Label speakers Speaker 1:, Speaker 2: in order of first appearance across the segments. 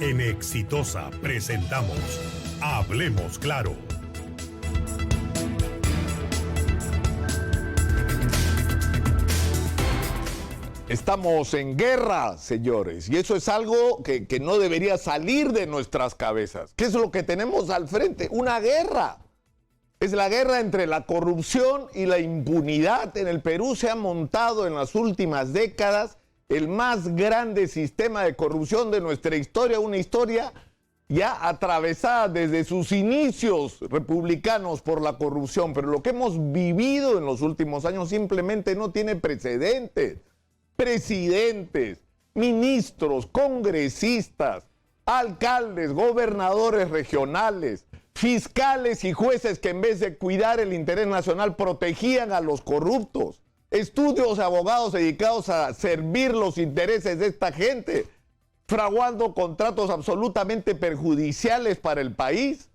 Speaker 1: En Exitosa presentamos Hablemos Claro.
Speaker 2: Estamos en guerra, señores, y eso es algo que no debería salir de nuestras cabezas. ¿Qué es lo que tenemos al frente? Una guerra. Es la guerra entre la corrupción y la impunidad. En el Perú se ha montado en las últimas décadas el más grande sistema de corrupción de nuestra historia, una historia ya atravesada desde sus inicios republicanos por la corrupción, pero lo que hemos vivido en los últimos años simplemente no tiene precedentes. Presidentes, ministros, congresistas, alcaldes, gobernadores regionales, fiscales y jueces que en vez de cuidar el interés nacional protegían a los corruptos, estudios de abogados dedicados a servir los intereses de esta gente, fraguando contratos absolutamente perjudiciales para el país,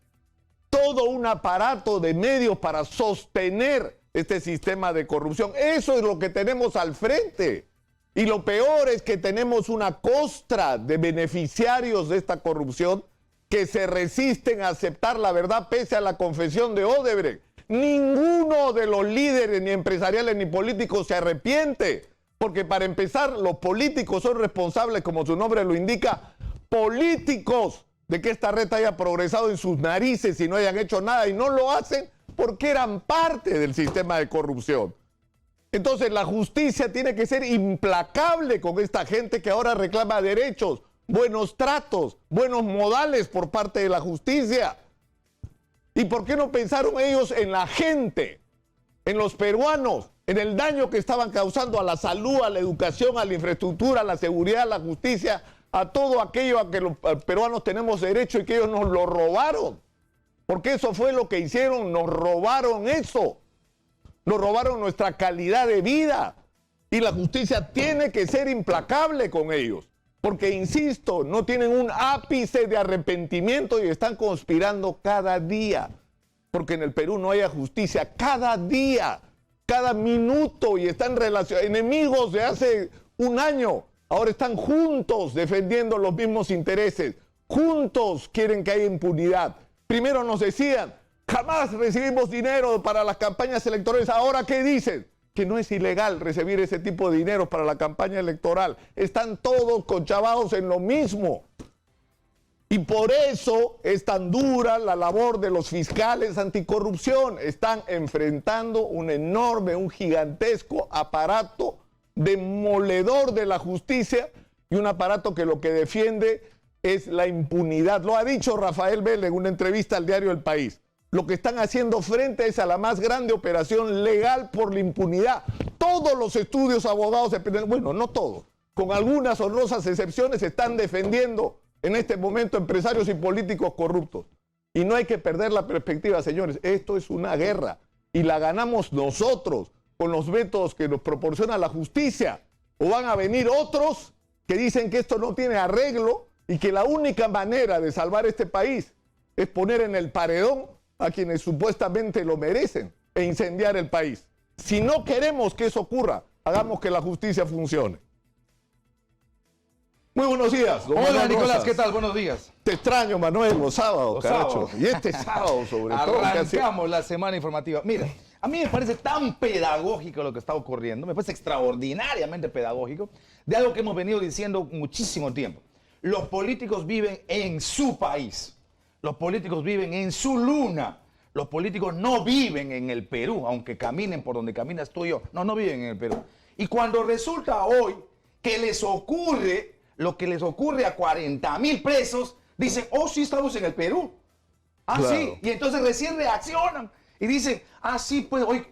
Speaker 2: todo un aparato de medios para sostener este sistema de corrupción. Eso es lo que tenemos al frente. Y lo peor es que tenemos una costra de beneficiarios de esta corrupción que se resisten a aceptar la verdad pese a la confesión de Odebrecht. Ninguno de los líderes, ni empresariales ni políticos, se arrepiente, porque para empezar, los políticos son responsables, como su nombre lo indica, políticos, de que esta red haya progresado en sus narices y no hayan hecho nada, y no lo hacen porque eran parte del sistema de corrupción. Entonces la justicia tiene que ser implacable con esta gente que ahora reclama derechos, buenos tratos, buenos modales por parte de la justicia. ¿Y por qué no pensaron ellos en la gente, en los peruanos, en el daño que estaban causando a la salud, a la educación, a la infraestructura, a la seguridad, a la justicia, a todo aquello a que los peruanos tenemos derecho y que ellos nos lo robaron? Porque eso fue lo que hicieron, nos robaron eso. Nos robaron nuestra calidad de vida y la justicia tiene que ser implacable con ellos, porque, insisto, no tienen un ápice de arrepentimiento y están conspirando cada día, porque en el Perú no haya justicia cada día, cada minuto, y están enemigos de hace un año, ahora están juntos defendiendo los mismos intereses, juntos quieren que haya impunidad. Primero nos decían, jamás recibimos dinero para las campañas electorales. Ahora, ¿qué dicen? Que no es ilegal recibir ese tipo de dinero para la campaña electoral. Están todos conchavados en lo mismo. Y por eso es tan dura la labor de los fiscales anticorrupción. Están enfrentando un enorme, un gigantesco aparato demoledor de la justicia y un aparato que lo que defiende es la impunidad. Lo ha dicho Rafael Vélez en una entrevista al diario El País. Lo que están haciendo frente es a la más grande operación legal por la impunidad. Todos los estudios abogados, bueno, no todos, con algunas honrosas excepciones, están defendiendo en este momento empresarios y políticos corruptos. Y no hay que perder la perspectiva, señores. Esto es una guerra y la ganamos nosotros con los métodos que nos proporciona la justicia. O van a venir otros que dicen que esto no tiene arreglo y que la única manera de salvar este país es poner en el paredón a quienes supuestamente lo merecen e incendiar el país. Si no queremos que eso ocurra, hagamos que la justicia funcione. Muy buenos días, don
Speaker 3: Hola,
Speaker 2: Manuel
Speaker 3: Nicolás,
Speaker 2: Rosas.
Speaker 3: ¿qué tal? Buenos días.
Speaker 2: Te extraño, Manuel, los sábados, caracho. Y este sábado, sobre todo.
Speaker 3: Arrancamos la semana informativa. Mira, a mí me parece tan pedagógico lo que está ocurriendo, me parece extraordinariamente pedagógico, de algo que hemos venido diciendo muchísimo tiempo. Los políticos viven en su país. Los políticos viven en su luna. Los políticos no viven en el Perú, aunque caminen por donde caminas tú y yo. No viven en el Perú. Y cuando resulta hoy que les ocurre lo que les ocurre a 40,000 presos, dicen, oh, sí estamos en el Perú. Ah,
Speaker 2: claro.
Speaker 3: Sí. Y entonces recién reaccionan y dicen, ah, sí, pues hoy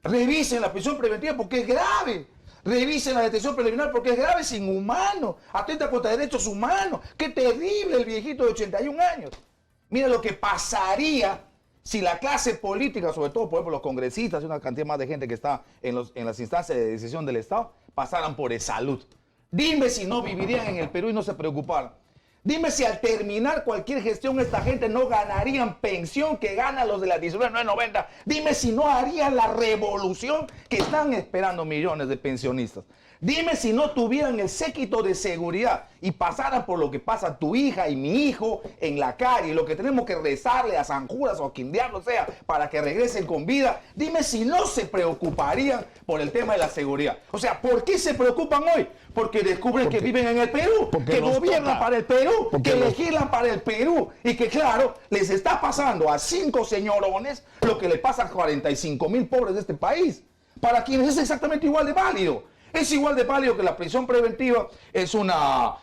Speaker 3: revisen la prisión preventiva porque es grave. Revisen la detención preliminar porque es grave, es inhumano. Atenta contra derechos humanos. Qué terrible el viejito de 81 años. Mira lo que pasaría si la clase política, sobre todo por ejemplo los congresistas y una cantidad más de gente que está en las instancias de decisión del Estado, pasaran por salud. Dime si no vivirían en el Perú y no se preocuparan. Dime si al terminar cualquier gestión esta gente no ganarían pensión que ganan los de la 1990. Dime si no harían la revolución que están esperando millones de pensionistas. Dime si no tuvieran el séquito de seguridad y pasaran por lo que pasa tu hija y mi hijo en la calle, lo que tenemos que rezarle a San Judas o a quien diablo sea para que regresen con vida. Dime si no se preocuparían por el tema de la seguridad. O sea, ¿por qué se preocupan hoy? Porque descubren que viven en el Perú, que gobiernan para el Perú, que legislan para el Perú y que, claro, les está pasando a 5 señorones lo que le pasa a 45,000 pobres de este país, para quienes es exactamente igual de válido. Es igual de válido que la prisión preventiva, es una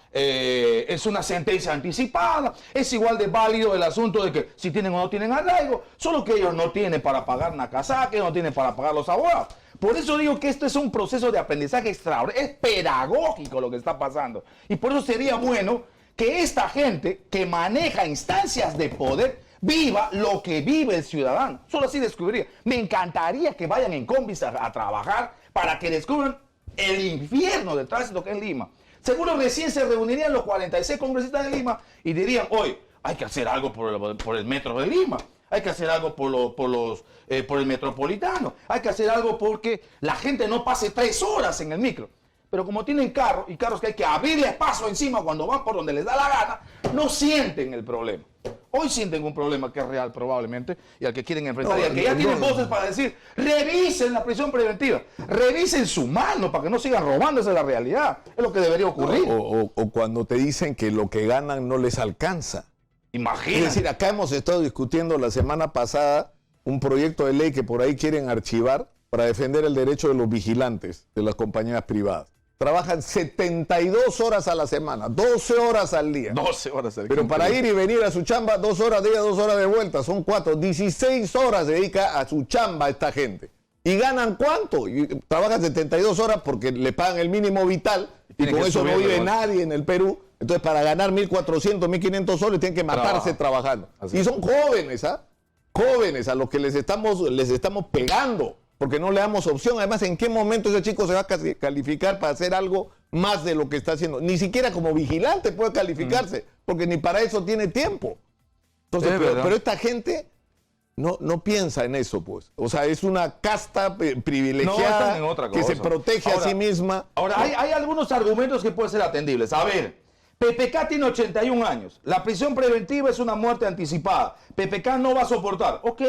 Speaker 3: sentencia anticipada, es igual de válido el asunto de que si tienen o no tienen arraigo, solo que ellos no tienen para pagar Nakazaki, no tienen para pagar los abogados. Por eso digo que esto es un proceso de aprendizaje extraordinario, es pedagógico lo que está pasando. Y por eso sería bueno que esta gente que maneja instancias de poder viva lo que vive el ciudadano. Solo así descubriría. Me encantaría que vayan en combis a trabajar para que descubran el infierno del tránsito que es Lima. Seguro recién se reunirían los 46 congresistas de Lima y dirían, hoy hay que hacer algo por el metro de Lima, hay que hacer algo por el metropolitano, hay que hacer algo porque la gente no pase 3 horas en el micro. Pero como tienen carro y carros que hay que abrirles paso encima cuando van por donde les da la gana, no sienten el problema. Hoy sienten un problema que es real probablemente y al que quieren enfrentar y al que ya tienen voces para decir, revisen la prisión preventiva, revisen su mano para que no sigan robando, esa es la realidad, es lo que debería ocurrir.
Speaker 2: O cuando te dicen que lo que ganan no les alcanza.
Speaker 3: Imagínate.
Speaker 2: Es decir, acá hemos estado discutiendo la semana pasada un proyecto de ley que por ahí quieren archivar para defender el derecho de los vigilantes de las compañías privadas. Trabajan 72 horas a la semana, 12 horas al día.
Speaker 3: 12 horas al día.
Speaker 2: Pero para ir y venir a su chamba, 2 horas de ida, 2 horas de vuelta, son 4, 16 horas dedica a su chamba esta gente. ¿Y ganan cuánto? Y trabajan 72 horas porque le pagan el mínimo vital y con eso no vive nadie en el Perú. Entonces, para ganar 1.400, 1.500 soles tienen que matarse trabajando. Así. Y son jóvenes, ¿ah? Jóvenes a los que les estamos pegando. Porque no le damos opción. Además, ¿en qué momento ese chico se va a calificar para hacer algo más de lo que está haciendo? Ni siquiera como vigilante puede calificarse, porque ni para eso tiene tiempo. Entonces, pero esta gente no piensa en eso, pues. O sea, es una casta privilegiada que se protege a sí misma.
Speaker 3: Ahora, hay algunos argumentos que pueden ser atendibles. A ver, PPK tiene 81 años. La prisión preventiva es una muerte anticipada. PPK no va a soportar. Ok.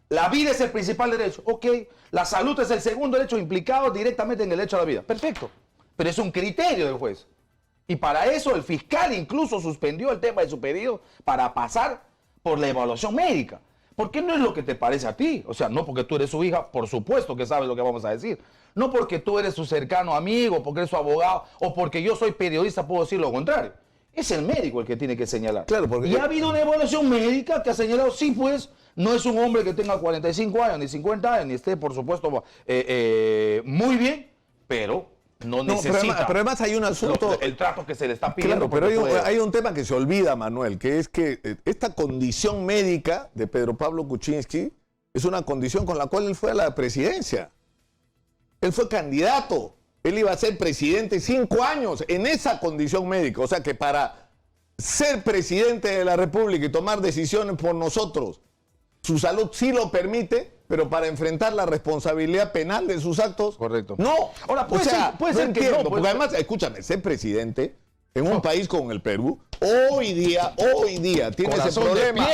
Speaker 3: La vida es el principal derecho, ok. La salud es el segundo derecho implicado directamente en el derecho a la vida. Perfecto. Pero es un criterio del juez. Y para eso el fiscal incluso suspendió el tema de su pedido para pasar por la evaluación médica. ¿Por qué no es lo que te parece a ti? O sea, no porque tú eres su hija, por supuesto que sabes lo que vamos a decir. No porque tú eres su cercano amigo, porque eres su abogado, o porque yo soy periodista puedo decir lo contrario. Es el médico el que tiene que señalar.
Speaker 2: Claro, porque...
Speaker 3: Y ha habido una evaluación médica que ha señalado, sí, pues, no es un hombre que tenga 45 años, ni 50 años, ni esté, por supuesto, muy bien, pero no necesita.
Speaker 2: Pero además hay un asunto...
Speaker 3: el trato que se le está pidiendo.
Speaker 2: Claro, pero hay un tema que se olvida, Manuel, que es que esta condición médica de Pedro Pablo Kuczynski es una condición con la cual él fue a la presidencia. Él fue candidato. Él iba a ser presidente 5 años en esa condición médica. O sea que para ser presidente de la República y tomar decisiones por nosotros, su salud sí lo permite, pero para enfrentar la responsabilidad penal de sus actos,
Speaker 3: correcto.
Speaker 2: No.
Speaker 3: Ahora, puede ser que no.
Speaker 2: Porque además, escúchame, ser presidente en un país como el Perú, hoy día tiene ese problema.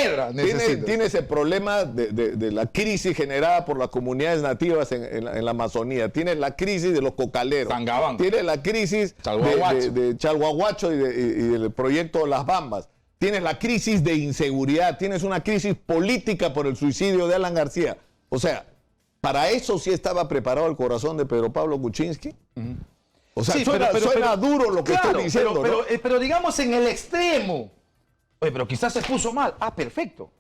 Speaker 2: Tiene ese problema de la crisis generada por las comunidades nativas en la Amazonía. Tiene la crisis de los cocaleros.
Speaker 3: Tangabanca.
Speaker 2: Tiene la crisis de Chalhuahuacho y del proyecto Las Bambas. Tienes la crisis de inseguridad. Tienes una crisis política por el suicidio de Alan García. O sea, ¿para eso sí estaba preparado el corazón de Pedro Pablo Kuczynski? O sea, sí, suena duro lo que estoy diciendo,
Speaker 3: pero digamos en el extremo. Oye, pero quizás se puso mal. Ah, perfecto.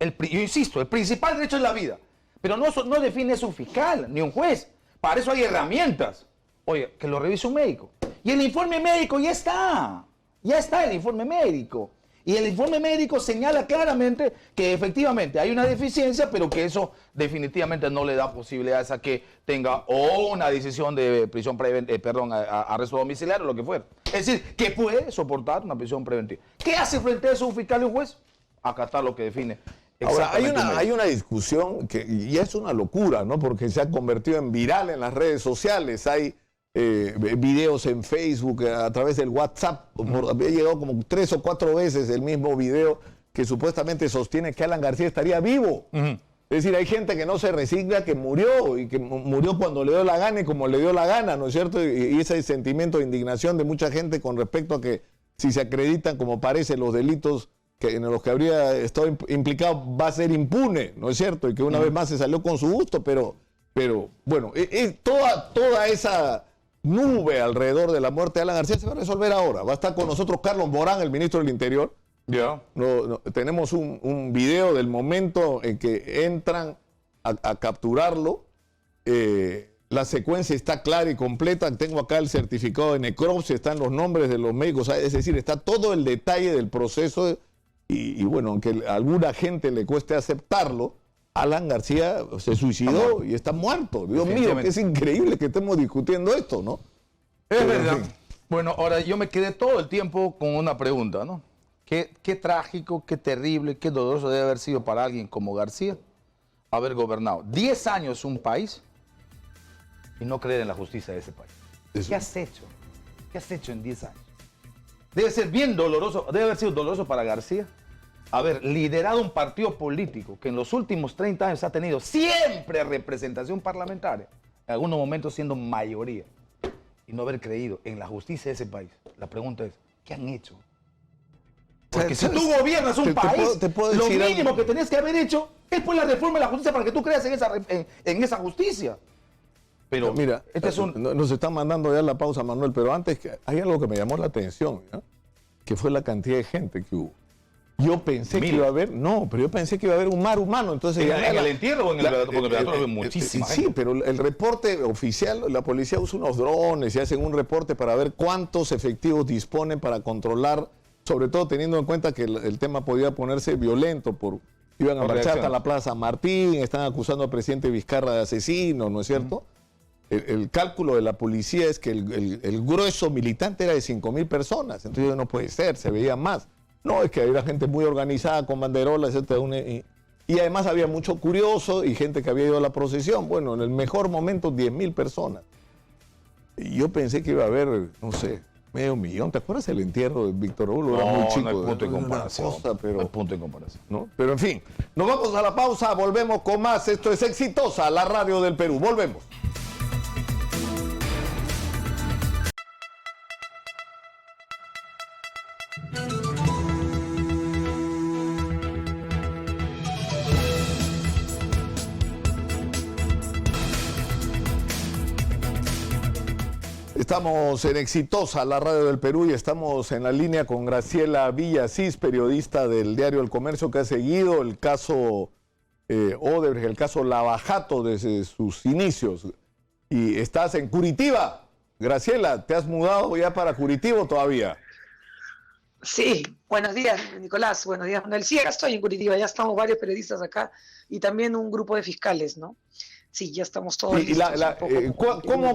Speaker 3: Yo insisto, el principal derecho es la vida. Pero no define eso un fiscal ni un juez. Para eso hay herramientas. Oye, que lo revise un médico. Y el informe médico ya está. Ya está el informe médico. Y el informe médico señala claramente que efectivamente hay una deficiencia, pero que eso definitivamente no le da posibilidades a que tenga o una decisión de prisión arresto domiciliario o lo que fuera. Es decir, que puede soportar una prisión preventiva. ¿Qué hace frente a eso un fiscal y un juez? Acatar lo que define.
Speaker 2: Ahora, hay una discusión que y es una locura, ¿no? Porque se ha convertido en viral en las redes sociales. Hay videos en Facebook, a través del WhatsApp. Había llegado como 3 o 4 veces el mismo video que supuestamente sostiene que Alan García estaría vivo. Es decir, hay gente que no se resigna, que murió y que murió cuando le dio la gana y como le dio la gana, ¿no es cierto? Y ese sentimiento de indignación de mucha gente con respecto a que si se acreditan como parece los delitos en los que habría estado implicado va a ser impune, ¿no es cierto? Y que una vez más se salió con su gusto, pero bueno, toda esa nube alrededor de la muerte de Alan García se va a resolver ahora. Va a estar con nosotros Carlos Morán, el ministro del Interior.
Speaker 3: Ya.
Speaker 2: Tenemos un video del momento en que entran a capturarlo. La secuencia está clara y completa. Tengo acá el certificado de necropsia, están los nombres de los médicos, es decir, está todo el detalle del proceso. Y bueno, aunque a alguna gente le cueste aceptarlo, Alan García se suicidó y está muerto. Dios mío, que es increíble que estemos discutiendo esto, ¿no?
Speaker 3: Es verdad. Bueno, ahora yo me quedé todo el tiempo con una pregunta, ¿no? Qué trágico, qué terrible, qué doloroso debe haber sido para alguien como García haber gobernado 10 años un país y no creer en la justicia de ese país. ¿Qué has hecho? ¿Qué has hecho en 10 años? Debe ser bien doloroso, debe haber sido doloroso para García haber liderado un partido político que en los últimos 30 años ha tenido siempre representación parlamentaria, en algunos momentos siendo mayoría, y no haber creído en la justicia de ese país. La pregunta es, ¿qué han hecho? Porque si tú gobiernas un país, lo mínimo que tenés que haber hecho es pues la reforma de la justicia para que tú creas en esa justicia. Pero
Speaker 2: mira, nos están mandando ya la pausa, Manuel, pero antes hay algo que me llamó la atención, ¿no? Que fue la cantidad de gente que hubo. Yo pensé que iba a haber, yo pensé que iba a haber un mar humano. Entonces,
Speaker 3: ¿En el entierro o en el velatorio? Muchísima gente.
Speaker 2: Sí, pero el reporte oficial, la policía usa unos drones y hacen un reporte para ver cuántos efectivos disponen para controlar, sobre todo teniendo en cuenta que el tema podía ponerse violento. Iban a marchar hasta la Plaza Martín, están acusando al presidente Vizcarra de asesino, ¿no es cierto? El cálculo de la policía es que el grueso militante era de 5.000 personas, entonces no puede ser, se veía más. No, es que había gente muy organizada con banderolas, etc. Y además había mucho curioso y gente que había ido a la procesión. Bueno, en el mejor momento 10.000 personas. Y yo pensé que iba a haber, no sé, 500.000. ¿Te acuerdas el entierro de Víctor Hugo? Era muy chico.
Speaker 3: No hay punto de comparación.
Speaker 2: No
Speaker 3: hay punto de comparación.
Speaker 2: ¿No? Pero en fin, nos vamos a la pausa, volvemos con más. Esto es Exitosa, la radio del Perú. Volvemos. Estamos en Exitosa, la radio del Perú, y estamos en la línea con Graciela Villasís, periodista del diario El Comercio, que ha seguido el caso Odebrecht, el caso Lavajato desde sus inicios. Y estás en Curitiba. Graciela, ¿te has mudado ya para Curitiba todavía?
Speaker 4: Sí, buenos días, Nicolás, buenos días, Manuel. Sí, acá estoy en Curitiba, ya estamos varios periodistas acá y también un grupo de fiscales, ¿no? Sí, ya estamos todos listos.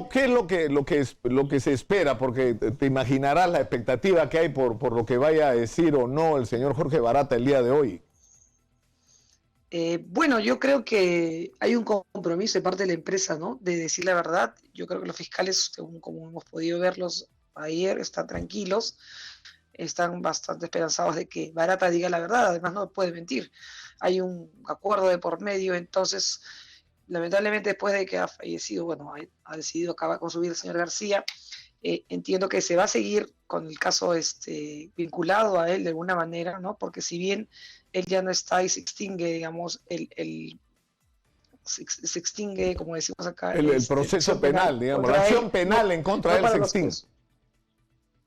Speaker 2: ¿Qué es lo que se espera? Porque te imaginarás la expectativa que hay por lo que vaya a decir o no el señor Jorge Barata el día de hoy.
Speaker 4: Bueno, yo creo que hay un compromiso de parte de la empresa, ¿no? De decir la verdad. Yo creo que los fiscales, según como hemos podido verlos ayer, están tranquilos, están bastante esperanzados de que Barata diga la verdad. Además, no puede mentir. Hay un acuerdo de por medio, entonces, lamentablemente, después de que ha fallecido, bueno, ha decidido acabar con su vida el señor García, entiendo que se va a seguir con el caso vinculado a él de alguna manera, ¿no? Porque si bien él ya no está y se extingue, digamos, se extingue, como decimos acá.
Speaker 2: El proceso penal, digamos, la acción penal en contra de él se extingue.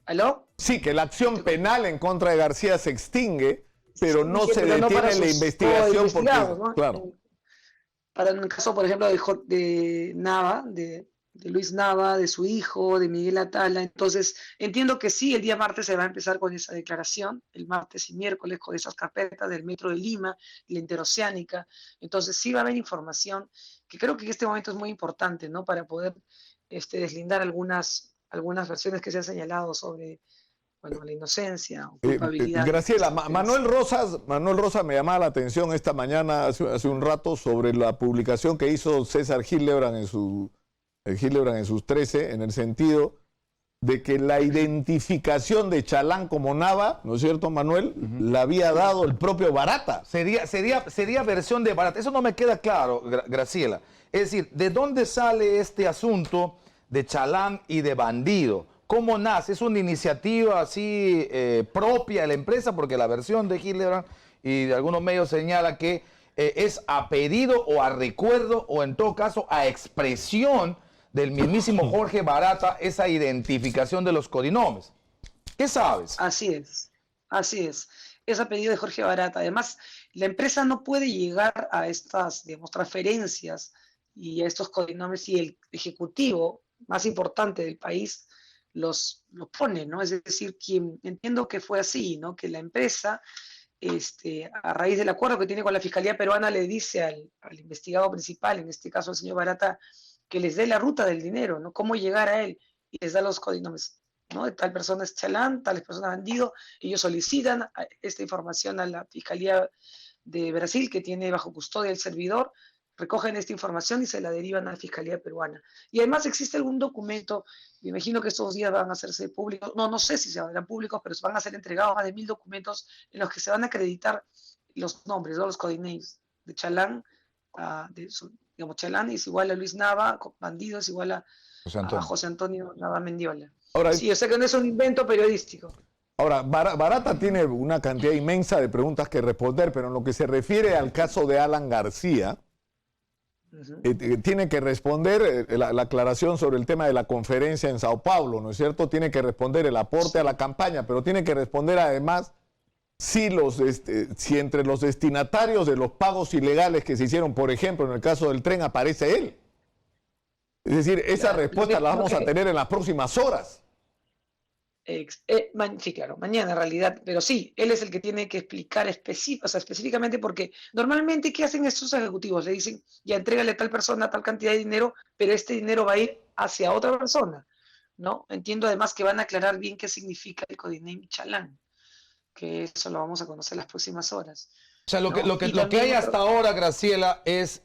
Speaker 4: ¿Aló?
Speaker 2: Sí, que la acción penal en contra de García se extingue, pero sí, no se detiene la investigación porque,
Speaker 4: ¿no?
Speaker 2: Claro.
Speaker 4: Para el caso, por ejemplo, de Nava, de de Luis Nava, de su hijo, de Miguel Atala. Entonces, entiendo que sí, el día martes se va a empezar con esa declaración, el martes y miércoles con esas carpetas del Metro de Lima, la Interoceánica. Entonces, sí va a haber información que creo que en este momento es muy importante, ¿no? Para poder deslindar algunas versiones que se han señalado sobre, bueno, la inocencia o culpabilidad.
Speaker 2: Graciela, Manuel Rosas me llamaba la atención esta mañana, hace un rato, sobre la publicación que hizo César Hildebrand en sus 13, en el sentido de que la identificación de Chalán como Nava, ¿no es cierto, Manuel? La había dado el propio Barata.
Speaker 3: Sería versión de Barata. Eso no me queda claro, Graciela. Es decir, ¿de dónde sale este asunto de Chalán y de Bandido? ¿Cómo nace? ¿Es una iniciativa así propia de la empresa? Porque la versión de Hildebrand y de algunos medios señala que es a pedido o a recuerdo o en todo caso a expresión del mismísimo Jorge Barata, esa identificación de los codinomes. ¿Qué sabes?
Speaker 4: Así es, así es. Es a pedido de Jorge Barata. Además, la empresa no puede llegar a estas, digamos, transferencias y a estos codinomes si el ejecutivo más importante del país los pone, ¿no? Es decir, entiendo que fue así, ¿no? Que la empresa, a raíz del acuerdo que tiene con la Fiscalía Peruana, le dice al investigado principal, en este caso al señor Barata, que les dé la ruta del dinero, ¿no? Cómo llegar a él, y les da los codinomes, ¿no? De tal persona es Chalán, tal persona es Bandido. Ellos solicitan esta información a la Fiscalía de Brasil, que tiene bajo custodia el servidor, recogen esta información y se la derivan a la Fiscalía Peruana. Y además existe algún documento, me imagino que estos días van a hacerse públicos, no sé si se harán públicos, pero van a ser entregados más de 1000 documentos en los que se van a acreditar los nombres, ¿no? Los codenames de Chalán, digamos, Chalán es igual a Luis Nava, Bandido es igual a José Antonio Nava Mendiola.
Speaker 2: Ahora,
Speaker 4: sí, yo sé que no es un invento periodístico.
Speaker 2: Ahora, Barata tiene una cantidad inmensa de preguntas que responder, pero en lo que se refiere al caso de Alan García, tiene que responder la aclaración sobre el tema de la conferencia en Sao Paulo, ¿no es cierto? Tiene que responder el aporte a la campaña, pero tiene que responder además si entre los destinatarios de los pagos ilegales que se hicieron, por ejemplo, en el caso del tren, aparece él. Es decir, esa respuesta la vamos a tener en las próximas horas.
Speaker 4: Sí, claro, mañana en realidad, pero sí, él es el que tiene que explicar específicamente, porque normalmente, ¿qué hacen estos ejecutivos? Le dicen, ya entrégale a tal persona tal cantidad de dinero, pero este dinero va a ir hacia otra persona, ¿no? Entiendo además que van a aclarar bien qué significa el codename Chalán, que eso lo vamos a conocer las próximas horas.
Speaker 3: O sea, lo que hay hasta ahora, Graciela, es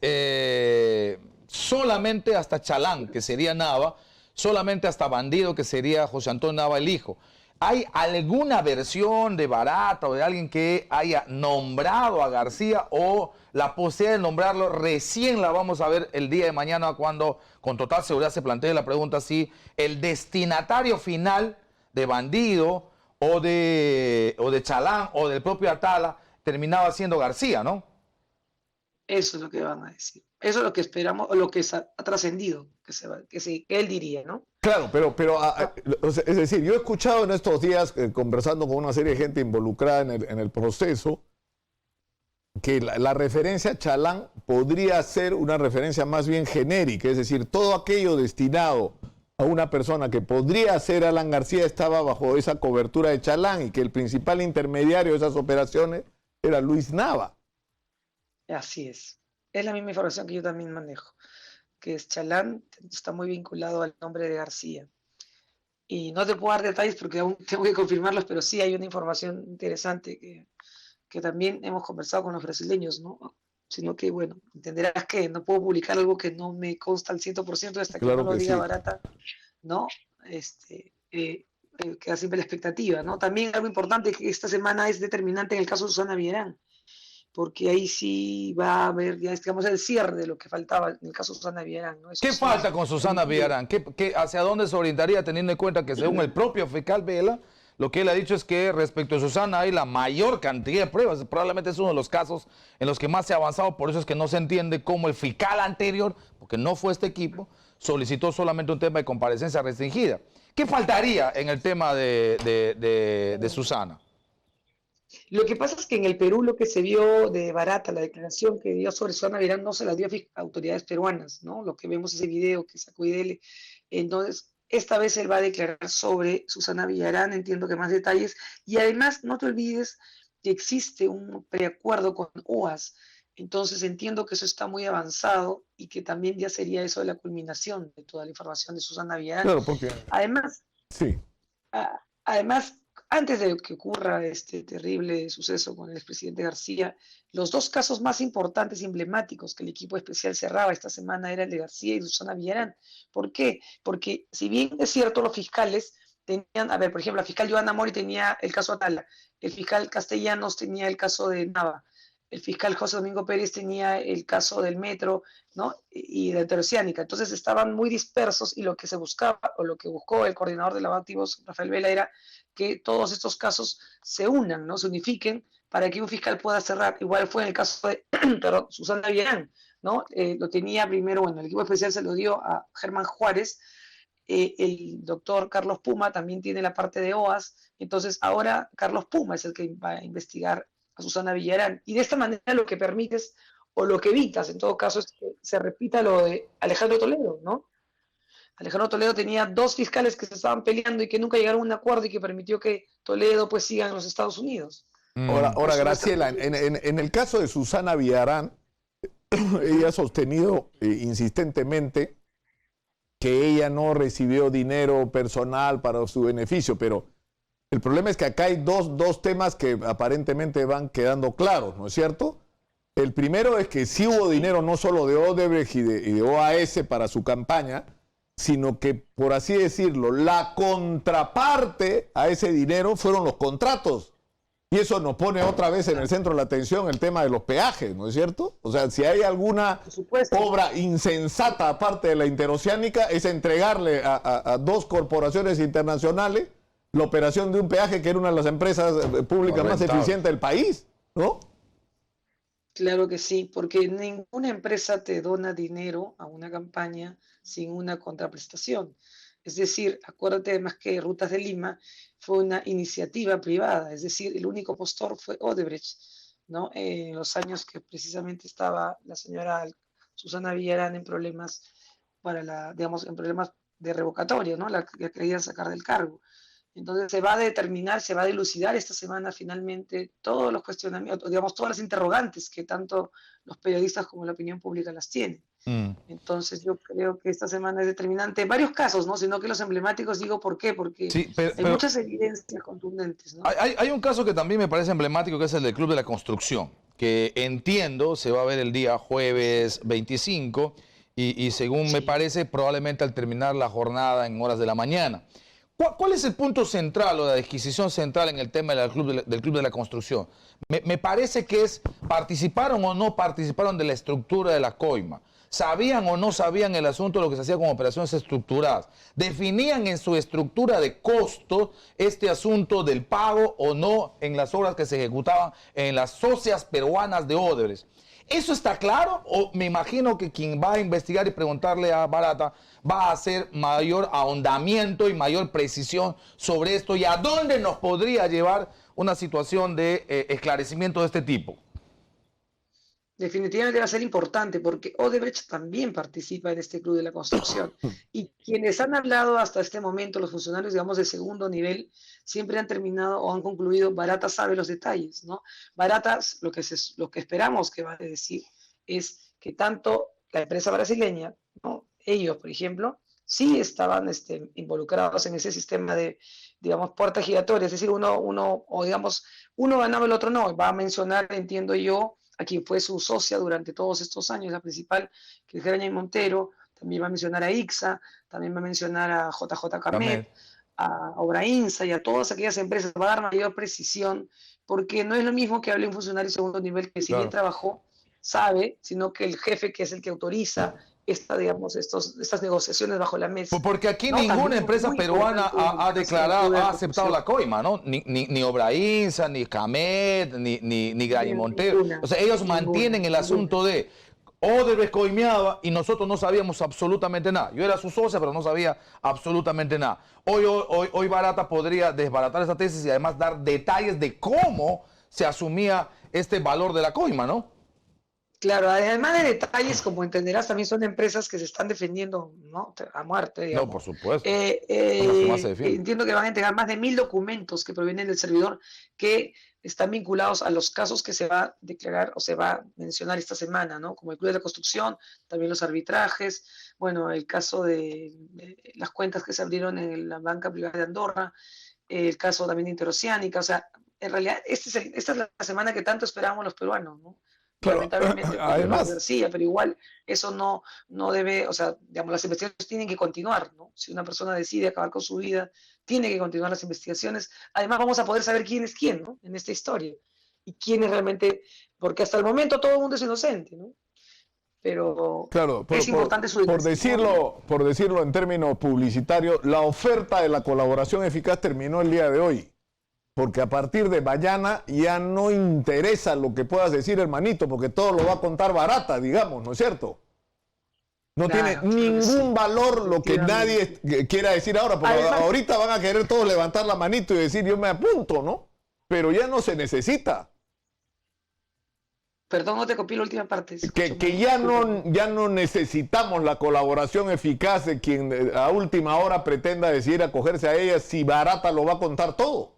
Speaker 3: solamente hasta Chalán, que sería Nava, solamente hasta Bandido, que sería José Antonio Nava, el hijo. ¿Hay alguna versión de Barata o de alguien que haya nombrado a García, o la posibilidad de nombrarlo recién la vamos a ver el día de mañana, cuando con total seguridad se plantee la pregunta si el destinatario final de Bandido o de Chalán o del propio Atala terminaba siendo García, ¿no?
Speaker 4: Eso es lo que van a decir. Eso es lo que esperamos, o lo que ha trascendido, que él diría, ¿no?
Speaker 2: Claro, pero es decir, yo he escuchado en estos días, conversando con una serie de gente involucrada en el proceso, que la referencia a Chalán podría ser una referencia más bien genérica, es decir, todo aquello destinado a una persona que podría ser Alan García estaba bajo esa cobertura de Chalán, y que el principal intermediario de esas operaciones era Luis Nava.
Speaker 4: Así es. Es la misma información que yo también manejo, que es Chalán está muy vinculado al nombre de García. Y no te puedo dar detalles porque aún tengo que confirmarlos, pero sí hay una información interesante que también hemos conversado con los brasileños, ¿no? Sino que, bueno, entenderás que no puedo publicar algo que no me consta al 100% hasta que
Speaker 2: Claro
Speaker 4: no lo diga
Speaker 2: sí.
Speaker 4: Barata, ¿no? Queda siempre la expectativa, ¿no? También algo importante que esta semana es determinante en el caso de Susana Villarán, porque ahí sí va a haber, ya digamos, el cierre de lo que faltaba en el caso de Susana Villarán, ¿no?
Speaker 3: ¿Qué falta con Susana Villarán? ¿Hacia dónde se orientaría, teniendo en cuenta que, según el propio fiscal Vela, lo que él ha dicho es que respecto a Susana hay la mayor cantidad de pruebas? Probablemente es uno de los casos en los que más se ha avanzado, por eso es que no se entiende cómo el fiscal anterior, porque no fue este equipo, solicitó solamente un tema de comparecencia restringida. ¿Qué faltaría en el tema de Susana?
Speaker 4: Lo que pasa es que en el Perú lo que se vio de Barata, la declaración que dio sobre Susana Villarán, no se la dio a autoridades peruanas, ¿no? Lo que vemos ese video que sacó IDL. Entonces, esta vez él va a declarar sobre Susana Villarán, entiendo que más detalles. Y además, no te olvides que existe un preacuerdo con OAS. Entonces, entiendo que eso está muy avanzado y que también ya sería eso de la culminación de toda la información de Susana Villarán.
Speaker 2: Claro, porque...
Speaker 4: Además,
Speaker 2: Sí.
Speaker 4: Además, antes de que ocurra este terrible suceso con el expresidente García, los dos casos más importantes y emblemáticos que el equipo especial cerraba esta semana era el de García y Susana Villarán. ¿Por qué? Porque si bien es cierto, los fiscales tenían, a ver, por ejemplo, la fiscal Joana Mori tenía el caso Atala, el fiscal Castellanos tenía el caso de Nava, el fiscal José Domingo Pérez tenía el caso del metro, ¿no? Y de Interoceánica. Entonces estaban muy dispersos y lo que se buscaba, o lo que buscó el coordinador de lavativos, Rafael Vela, era que todos estos casos se unan, ¿no? Se unifiquen para que un fiscal pueda cerrar. Igual fue en el caso de perdón, Susana Villarán, ¿no? Lo tenía primero, bueno, el equipo especial se lo dio a Germán Juárez, el doctor Carlos Puma también tiene la parte de OAS, entonces ahora Carlos Puma es el que va a investigar a Susana Villarán. Y de esta manera lo que permites, o lo que evitas en todo caso, es que se repita lo de Alejandro Toledo, ¿no? Alejandro Toledo tenía dos fiscales que se estaban peleando y que nunca llegaron a un acuerdo y que permitió que Toledo pues siga en los Estados Unidos.
Speaker 2: Ahora Graciela, en el caso de Susana Villarán, ella ha sostenido insistentemente que ella no recibió dinero personal para su beneficio, pero el problema es que acá hay dos temas que aparentemente van quedando claros, ¿no es cierto? El primero es que sí hubo dinero no solo de Odebrecht y de OAS para su campaña, sino que, por así decirlo, la contraparte a ese dinero fueron los contratos. Y eso nos pone otra vez en el centro de la atención el tema de los peajes, ¿no es cierto? O sea, si hay alguna obra insensata aparte de la interoceánica, es entregarle a dos corporaciones internacionales la operación de un peaje que era una de las empresas públicas más eficientes del país, ¿no?
Speaker 4: Claro que sí, porque ninguna empresa te dona dinero a una campaña sin una contraprestación. Es decir, acuérdate además que Rutas de Lima fue una iniciativa privada, es decir, el único postor fue Odebrecht, ¿no? En los años que precisamente estaba la señora Susana Villarán en problemas digamos, en problemas de revocatoria, ¿no? La que querían sacar del cargo. Entonces se va a determinar, se va a dilucidar esta semana finalmente todos los cuestionamientos, digamos, todas las interrogantes que tanto los periodistas como la opinión pública las tienen. Entonces yo creo que esta semana es determinante en varios casos, ¿no? Sino que los emblemáticos, digo, ¿por qué? Porque
Speaker 3: Sí,
Speaker 4: hay muchas evidencias contundentes, ¿no?
Speaker 3: Hay un caso que también me parece emblemático, que es el del Club de la Construcción, que entiendo se va a ver el día jueves 25 y según me parece, probablemente al terminar la jornada en horas de la mañana. ¿Cuál es el punto central o la disquisición central en el tema del Club de la Construcción? Me parece que es, ¿participaron o no participaron de la estructura de la coima? ¿Sabían o no sabían el asunto de lo que se hacía con operaciones estructuradas? ¿Definían en su estructura de costo este asunto del pago o no en las obras que se ejecutaban en las socias peruanas de Odebrecht? ¿Eso está claro? O me imagino que quien va a investigar y preguntarle a Barata va a hacer mayor ahondamiento y mayor precisión sobre esto y a dónde nos podría llevar una situación de esclarecimiento de este tipo.
Speaker 4: Definitivamente va a ser importante porque Odebrecht también participa en este Club de la Construcción. Y quienes han hablado hasta este momento, los funcionarios, digamos, de segundo nivel, siempre han terminado o han concluido, Barata sabe los detalles, ¿no? Barata, lo que esperamos que va a decir es que tanto la empresa brasileña, ¿no? Ellos, por ejemplo, sí estaban involucrados en ese sistema de, digamos, puertas giratorias, es decir, uno ganaba, el otro no. Va a mencionar, entiendo yo, a quien fue su socia durante todos estos años, la principal, que es Graña y Montero, también va a mencionar a ICSA, también va a mencionar a JJ Carmet, a Obrainsa y a todas aquellas empresas, va a dar mayor precisión, porque no es lo mismo que hable un funcionario de segundo nivel que si bien trabajó, sabe, sino que el jefe que es el que autoriza estas negociaciones bajo la mesa.
Speaker 3: Porque aquí ninguna empresa peruana ha declarado, ha aceptado la coima, ¿no? Ni Obrainsa, ni Camet, ni Graña y Montero. O sea, ellos mantienen el asunto de Odebrecht coimeaba y nosotros no sabíamos absolutamente nada. Yo era su socia, pero no sabía absolutamente nada. Hoy Barata podría desbaratar esa tesis y además dar detalles de cómo se asumía este valor de la coima, ¿no?
Speaker 4: Claro, además de detalles, como entenderás, también son empresas que se están defendiendo, ¿no?, a muerte, digamos.
Speaker 3: No, por supuesto. Son las que más se defienden.
Speaker 4: Entiendo que van a entregar más de 1000 documentos que provienen del servidor que están vinculados a los casos que se va a declarar o se va a mencionar esta semana, ¿no? Como el Club de la Construcción, también los arbitrajes, bueno, el caso de las cuentas que se abrieron en la banca privada de Andorra, el caso también de Interoceánica, o sea, en realidad esta es la semana que tanto esperamos los peruanos, ¿no?
Speaker 2: Claro,
Speaker 4: Lamentablemente,
Speaker 2: además,
Speaker 4: García, pero igual eso no debe, o sea, digamos, las investigaciones tienen que continuar, ¿no? Si una persona decide acabar con su vida, tiene que continuar las investigaciones. Además, vamos a poder saber quién es quién, ¿no?, en esta historia. Y quién es realmente, porque hasta el momento todo el mundo es inocente, ¿no? Pero
Speaker 2: claro,
Speaker 4: es importante su
Speaker 2: por decirlo en términos publicitarios, la oferta de la colaboración eficaz terminó el día de hoy. Porque a partir de mañana ya no interesa lo que puedas decir, hermanito, porque todo lo va a contar Barata, digamos, ¿no es cierto? No
Speaker 4: Claro,
Speaker 2: tiene ningún valor lo que nadie quiera decir ahora, porque
Speaker 4: Además,
Speaker 2: ahorita van a querer todos levantar la manito y decir yo me apunto, ¿no? Pero ya no se necesita.
Speaker 4: Perdón, no te copié la última parte.
Speaker 2: Que ya no necesitamos la colaboración eficaz de quien a última hora pretenda decidir acogerse a ella si Barata lo va a contar todo.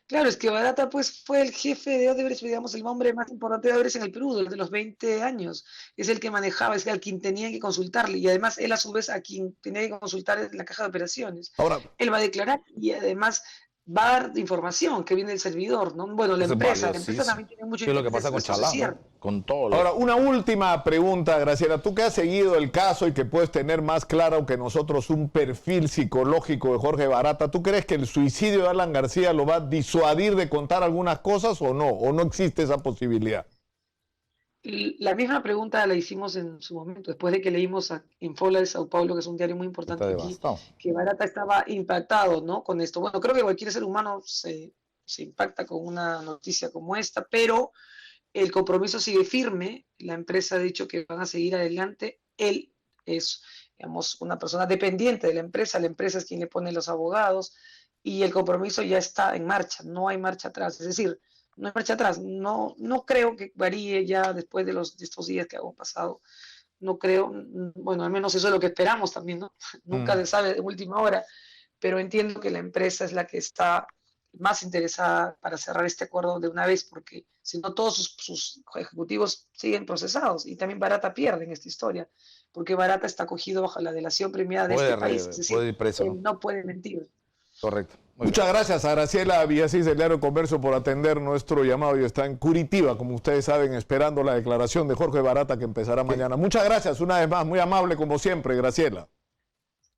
Speaker 4: Claro, es que Barata pues fue el jefe de Odebrecht, digamos, el hombre más importante de Odebrecht en el Perú desde los 20 años. Es el que manejaba, es el a quien tenía que consultarle. Y además él a su vez a quien tenía que consultar es la caja de operaciones.
Speaker 2: Ahora,
Speaker 4: Él va a declarar y además va a dar información que viene del servidor, ¿no? Bueno, la empresa también tiene mucho interés.
Speaker 3: ¿Qué es lo que pasa con Chalán, ¿no? Con todo.
Speaker 2: Ahora, una última pregunta, Graciela. Tú que has seguido el caso y que puedes tener más claro que nosotros un perfil psicológico de Jorge Barata, ¿tú crees que el suicidio de Alan García lo va a disuadir de contar algunas cosas o no? ¿O no existe esa posibilidad?
Speaker 4: La misma pregunta la hicimos en su momento, después de que leímos en Folha de Sao Paulo, que es un diario muy importante aquí, que Barata estaba impactado, ¿no?, con esto. Bueno, creo que cualquier ser humano se impacta con una noticia como esta, pero el compromiso sigue firme. La empresa ha dicho que van a seguir adelante. Él es, digamos, una persona dependiente de la empresa es quien le pone los abogados y el compromiso ya está en marcha, no hay marcha atrás. Es decir, no hay marcha atrás. No creo que varíe ya después de estos días que han pasado. No creo, bueno, al menos eso es lo que esperamos también, ¿no? Nunca se sabe de última hora, pero entiendo que la empresa es la que está más interesada para cerrar este acuerdo de una vez, porque si no todos sus ejecutivos siguen procesados y también Barata pierde en esta historia, porque Barata está acogido bajo la delación premiada de este país. Es decir,
Speaker 3: puede ir preso,
Speaker 4: él no puede mentir.
Speaker 3: Correcto.
Speaker 2: Muchas gracias a Graciela Villasís del Diario Comercio por atender nuestro llamado y está en Curitiba, como ustedes saben, esperando la declaración de Jorge Barata que empezará mañana. Muchas gracias, una vez más, muy amable como siempre, Graciela.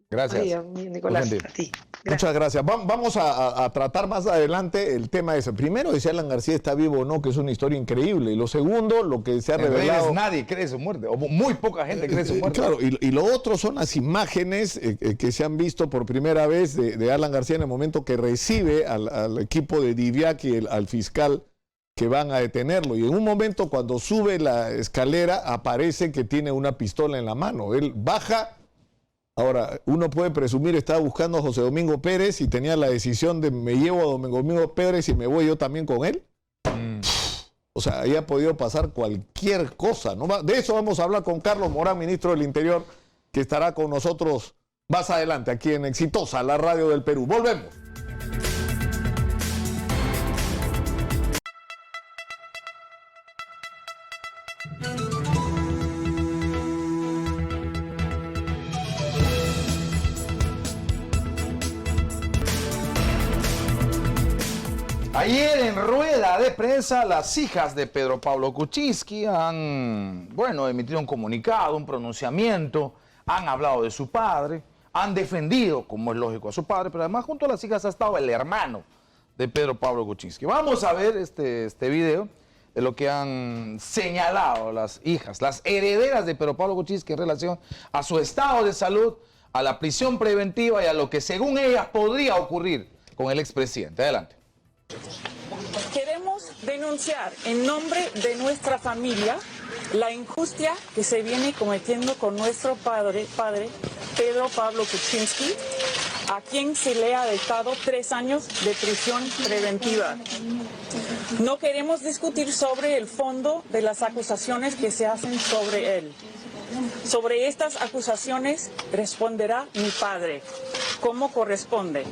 Speaker 3: Gracias.
Speaker 4: Nicolás, a ti.
Speaker 2: Muchas gracias. Vamos a tratar más adelante el tema ese. Primero, si Alan García está vivo o no, que es una historia increíble. Y lo segundo, lo que se ha revelado...
Speaker 3: Nadie cree su muerte, o muy poca gente cree su muerte.
Speaker 2: Claro, y lo otro son las imágenes que se han visto por primera vez de Alan García en el momento que recibe al equipo de Diviak y al fiscal que van a detenerlo. Y en un momento, cuando sube la escalera, aparece que tiene una pistola en la mano. Él baja... Ahora, uno puede presumir, estaba buscando a José Domingo Pérez y tenía la decisión de me llevo a Domingo Pérez y me voy yo también con él. O sea, ahí ha podido pasar cualquier cosa, ¿no? De eso vamos a hablar con Carlos Morán, ministro del Interior, que estará con nosotros más adelante aquí en Exitosa, la radio del Perú. Volvemos.
Speaker 3: Ayer en rueda de prensa, las hijas de Pedro Pablo Kuczynski han, emitido un comunicado, un pronunciamiento, han hablado de su padre, han defendido, como es lógico, a su padre, pero además junto a las hijas ha estado el hermano de Pedro Pablo Kuczynski. Vamos a ver este video de lo que han señalado las hijas, las herederas de Pedro Pablo Kuczynski en relación a su estado de salud, a la prisión preventiva y a lo que según ellas podría ocurrir con el expresidente. Adelante.
Speaker 5: Queremos denunciar en nombre de nuestra familia la injusticia que se viene cometiendo con nuestro padre Pedro Pablo Kuczynski, a quien se le ha dictado 3 años de prisión preventiva. No queremos discutir sobre el fondo de las acusaciones que se hacen sobre él. Sobre estas acusaciones responderá mi padre, como corresponde,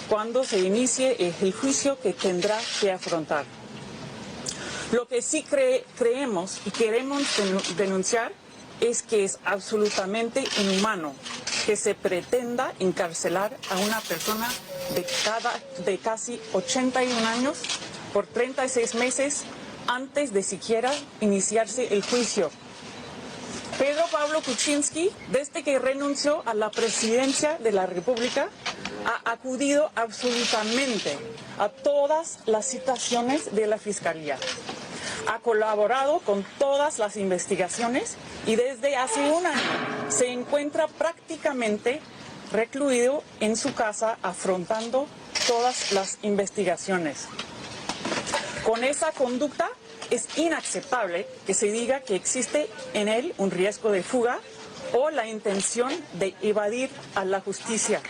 Speaker 5: cuando se inicie el juicio que tendrá que afrontar. Lo que sí creemos y queremos denunciar es que es absolutamente inhumano que se pretenda encarcelar a una persona de casi 81 años por 36 meses antes de siquiera iniciarse el juicio. Pedro Pablo Kuczynski, desde que renunció a la presidencia de la República, ha acudido absolutamente a todas las citaciones de la Fiscalía. Ha colaborado con todas las investigaciones y desde hace un año se encuentra prácticamente recluido en su casa afrontando todas las investigaciones. Con esa conducta es inaceptable que se diga que existe en él un riesgo de fuga o la intención de evadir a la justicia.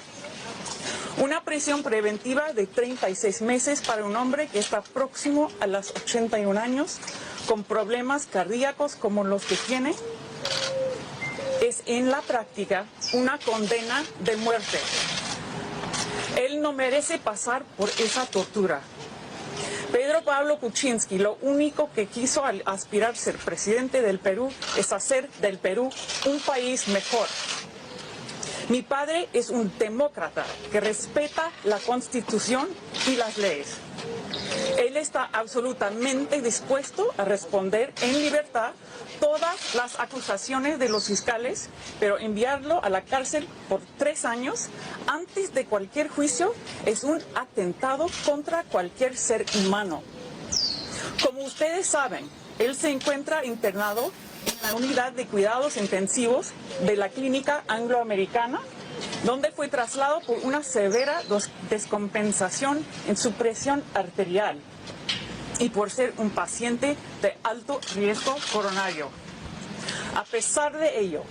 Speaker 5: Una prisión preventiva de 36 meses para un hombre que está próximo a los 81 años, con problemas cardíacos como los que tiene, es en la práctica una condena de muerte. Él no merece pasar por esa tortura. Pedro Pablo Kuczynski lo único que quiso al aspirar a ser presidente del Perú es hacer del Perú un país mejor. Mi padre es un demócrata que respeta la Constitución y las leyes. Él está absolutamente dispuesto a responder en libertad todas las acusaciones de los fiscales, pero enviarlo a la cárcel por 3 años antes de cualquier juicio es un atentado contra cualquier ser humano. Como ustedes saben, él se encuentra internado en la unidad de cuidados intensivos de la Clínica Angloamericana, donde fue trasladado por una severa descompensación en su presión arterial y por ser un paciente de alto riesgo coronario. A pesar de ello,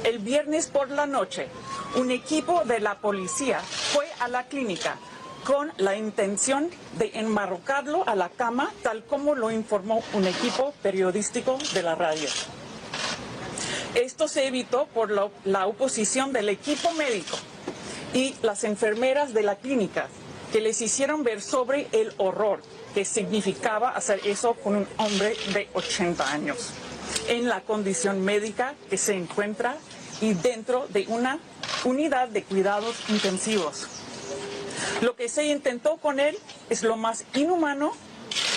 Speaker 5: el viernes por la noche, un equipo de la policía fue a la clínica con la intención de enmarrocarlo a la cama, tal como lo informó un equipo periodístico de la radio. Esto se evitó por la oposición del equipo médico y las enfermeras de la clínica, que les hicieron ver sobre el horror que significaba hacer eso con un hombre de 80 años, en la condición médica que se encuentra y dentro de una unidad de cuidados intensivos. Lo que se intentó con él es lo más inhumano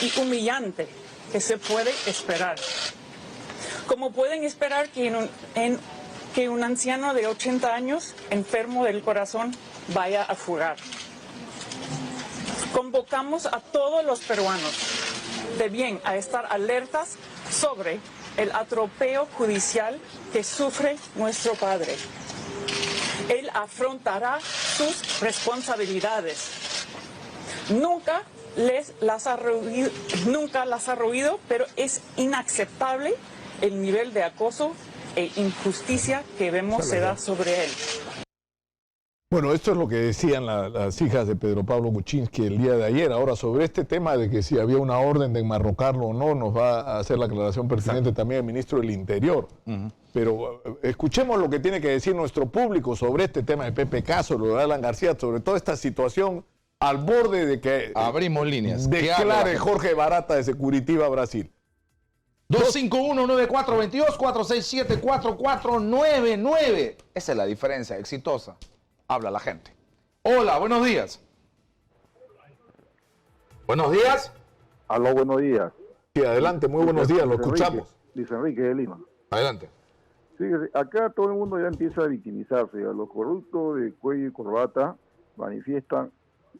Speaker 5: y humillante que se puede esperar. Como pueden esperar que un anciano de 80 años, enfermo del corazón, vaya a fugar. Convocamos a todos los peruanos de bien a estar alertas sobre el atropello judicial que sufre nuestro padre. Él afrontará sus responsabilidades. Nunca las ha roído, pero es inaceptable el nivel de acoso e injusticia que vemos se da sobre él.
Speaker 2: Bueno, esto es lo que decían las hijas de Pedro Pablo Kuczynski el día de ayer. Ahora, sobre este tema de que si había una orden de enmarrocarlo o no, nos va a hacer la aclaración pertinente también el ministro del Interior. Pero escuchemos lo que tiene que decir nuestro público sobre este tema de PPK, sobre lo de Alan García, sobre toda esta situación al borde de que
Speaker 3: abrimos líneas.
Speaker 2: Declare Jorge Barata de Securitiva Brasil.
Speaker 3: 251-9422-467-4499. Esa es la diferencia exitosa. Habla la gente. Hola, buenos días. Buenos días.
Speaker 6: Aló, buenos días.
Speaker 2: Sí, adelante, muy buenos días, lo escuchamos.
Speaker 6: Luis Enrique de Lima.
Speaker 2: Adelante.
Speaker 6: Sí, acá todo el mundo ya empieza a victimizarse. A los corruptos de cuello y corbata manifiestan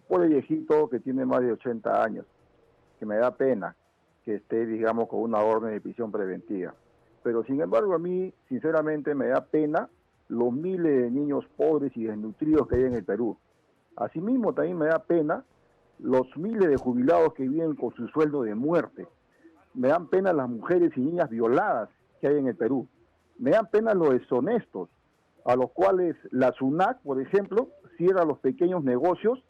Speaker 6: por el viejito que tiene más de 80 años, que me da pena que esté, digamos, con una orden de prisión preventiva. Pero, sin embargo, a mí, sinceramente, me da pena los miles de niños pobres y desnutridos que hay en el Perú. Asimismo, también me da pena los miles de jubilados que viven con su sueldo de muerte. Me dan pena las mujeres y niñas violadas que hay en el Perú. Me dan pena los deshonestos a los cuales la SUNAT, por ejemplo, cierra los pequeños negocios,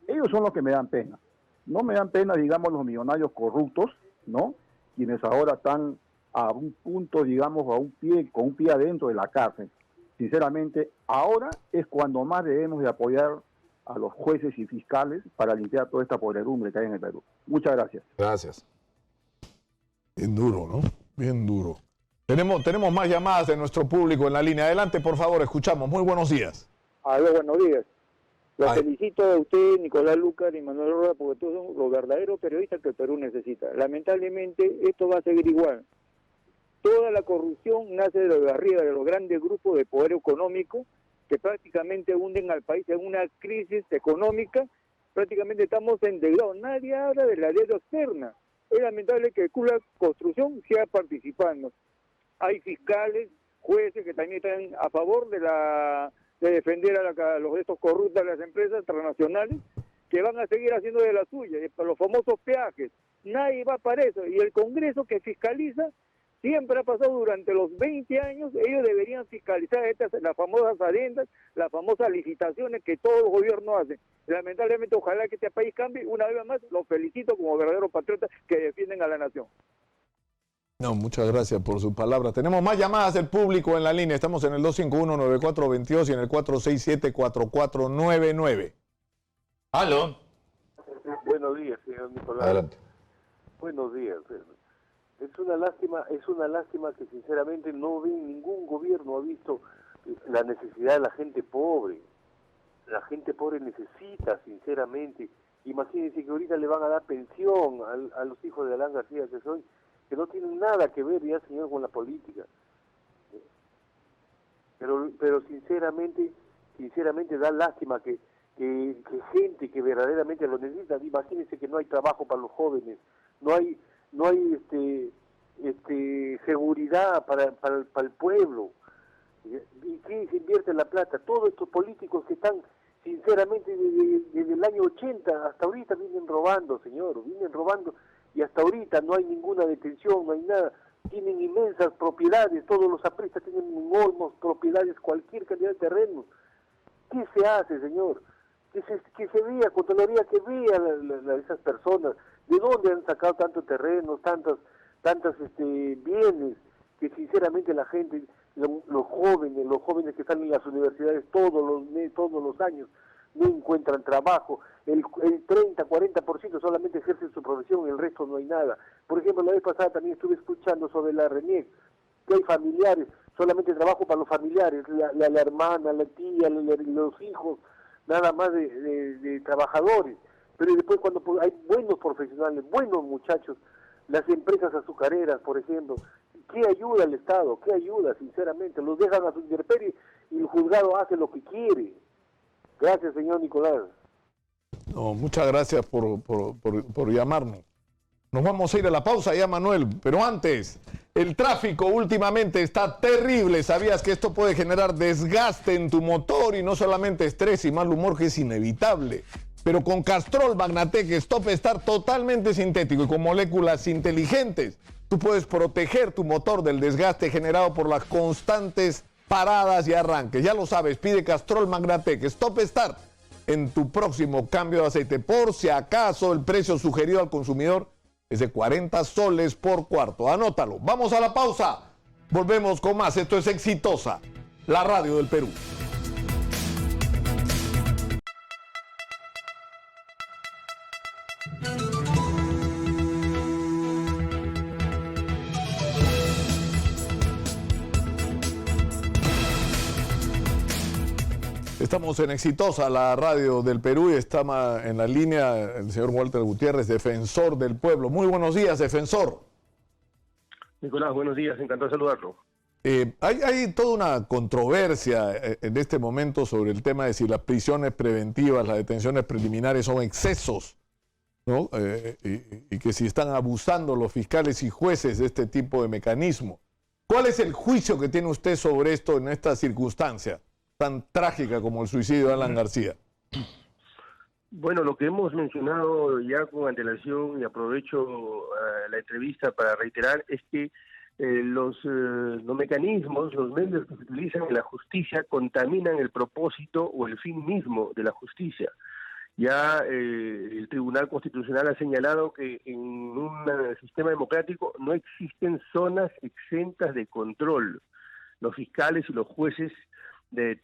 Speaker 6: ellos son los que me dan pena. No me dan pena, digamos, los millonarios corruptos, ¿no? Quienes ahora están a un punto, digamos, con un pie adentro de la cárcel. Sinceramente, ahora es cuando más debemos de apoyar a los jueces y fiscales para limpiar toda esta podredumbre que hay en el Perú. Muchas gracias.
Speaker 2: Gracias. Bien duro, ¿no? Bien duro. Tenemos más llamadas de nuestro público en la línea. Adelante, por favor, escuchamos. Muy buenos días.
Speaker 7: Aló, buenos días. Los
Speaker 2: Ay.
Speaker 7: felicito a usted, Nicolás Lucar y Manuel Roda, porque todos son los verdaderos periodistas que el Perú necesita. Lamentablemente, esto va a seguir igual. Toda la corrupción nace de arriba, de los grandes grupos de poder económico que prácticamente hunden al país en una crisis económica. Prácticamente estamos endeudados. Nadie habla de la deuda externa. Es lamentable que el Club de la Construcción siga participando. Hay fiscales, jueces que también están a favor de defender a los estos corruptos de las empresas transnacionales que van a seguir haciendo de la suya, los famosos peajes. Nadie va para eso. Y el Congreso que fiscaliza siempre ha pasado durante los 20 años, ellos deberían fiscalizar las famosas adendas, las famosas licitaciones que todos los gobiernos hacen. Lamentablemente, ojalá que este país cambie. Una vez más, los felicito como verdaderos patriotas que defienden a la nación.
Speaker 2: No, muchas gracias por su palabra. Tenemos más llamadas del público en la línea. Estamos en el 251-9422 y en el 467-4499.
Speaker 3: Aló.
Speaker 8: Buenos días, señor Nicolás.
Speaker 2: Adelante.
Speaker 8: Buenos días. Es una lástima que sinceramente ningún gobierno ha visto la necesidad de la gente pobre. La gente pobre necesita, sinceramente. Imagínense que ahorita le van a dar pensión a los hijos de Alan García, que no tienen nada que ver ya, señor, con la política. Pero sinceramente da lástima que gente que verdaderamente lo necesita. Imagínense que no hay trabajo para los jóvenes, no hay seguridad para el pueblo. ¿Y qué se invierte la plata? Todos estos políticos que están, sinceramente, desde el año 80 hasta ahorita vienen robando, señor, y hasta ahorita no hay ninguna detención, no hay nada. Tienen inmensas propiedades, todos los apristas tienen enormes propiedades, cualquier cantidad de terrenos. ¿Qué se hace, señor? Que se vea, Contraloría, que vea esas personas, de dónde han sacado tantos terrenos, tantos bienes, que sinceramente la gente, los jóvenes que están en las universidades todos los años, no encuentran trabajo. El 30-40% solamente ejercen su profesión, el resto no hay nada. Por ejemplo, la vez pasada también estuve escuchando sobre la RENIEC, que hay familiares, solamente trabajo para los familiares, la hermana, la tía, los hijos, nada más de trabajadores. Pero después cuando hay buenos profesionales, buenos muchachos, las empresas azucareras, por ejemplo, ¿qué ayuda el Estado? ¿Qué ayuda, sinceramente? Los dejan a su intemperie y el juzgado hace lo que quiere. Gracias, señor Nicolás.
Speaker 2: No, muchas gracias por llamarnos. Nos vamos a ir a la pausa ya, Manuel, pero antes, el tráfico últimamente está terrible. ¿Sabías que esto puede generar desgaste en tu motor y no solamente estrés y mal humor, que es inevitable? Pero con Castrol Magnatec Stop Start totalmente sintético y con moléculas inteligentes, tú puedes proteger tu motor del desgaste generado por las constantes paradas y arranques. Ya lo sabes, pide Castrol Magnatec Stop Start en tu próximo cambio de aceite. Por si acaso, el precio sugerido al consumidor es de 40 soles por cuarto. Anótalo. Vamos a la pausa. Volvemos con más. Esto es Exitosa, la radio del Perú. Estamos en Exitosa, la radio del Perú, y está en la línea el señor Walter Gutiérrez, defensor del pueblo. Muy buenos días, defensor.
Speaker 9: Nicolás, buenos días, encantado de saludarlo.
Speaker 2: Hay toda una controversia en este momento sobre el tema de si las prisiones preventivas, las detenciones preliminares son excesos, ¿no? Y que si están abusando los fiscales y jueces de este tipo de mecanismo. ¿Cuál es el juicio que tiene usted sobre esto en esta circunstancia tan trágica como el suicidio de Alan García?
Speaker 9: Bueno, lo que hemos mencionado ya con antelación, y aprovecho la entrevista para reiterar, es que los mecanismos, los medios que se utilizan en la justicia contaminan el propósito o el fin mismo de la justicia. Ya el Tribunal Constitucional ha señalado que en un sistema democrático no existen zonas exentas de control. Los fiscales y los jueces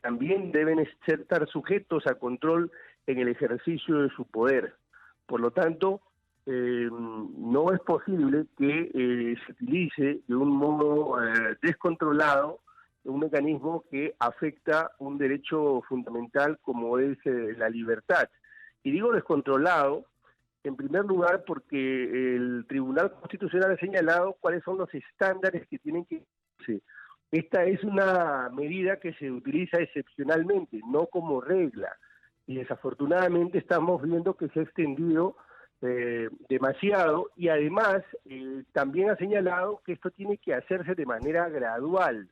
Speaker 9: también deben estar sujetos a control en el ejercicio de su poder. Por lo tanto, no es posible que se utilice de un modo descontrolado un mecanismo que afecta un derecho fundamental como es la libertad. Y digo descontrolado, en primer lugar, porque el Tribunal Constitucional ha señalado cuáles son los estándares que tienen que hacerse. Esta es una medida que se utiliza excepcionalmente, no como regla. Y desafortunadamente estamos viendo que se ha extendido demasiado, y además también ha señalado que esto tiene que hacerse de manera gradual.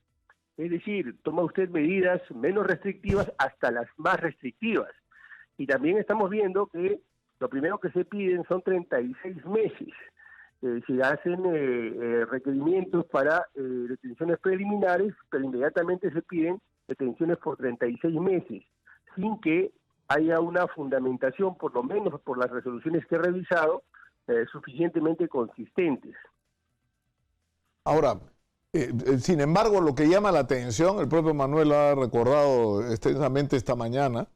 Speaker 9: Es decir, toma usted medidas menos restrictivas hasta las más restrictivas. Y también estamos viendo que lo primero que se piden son 36 meses. Se hacen requerimientos para detenciones preliminares, pero inmediatamente se piden detenciones por 36 meses, sin que haya una fundamentación, por lo menos por las resoluciones que he revisado, suficientemente consistentes.
Speaker 2: Ahora, sin embargo, lo que llama la atención, el propio Manuel lo ha recordado extensamente esta mañana,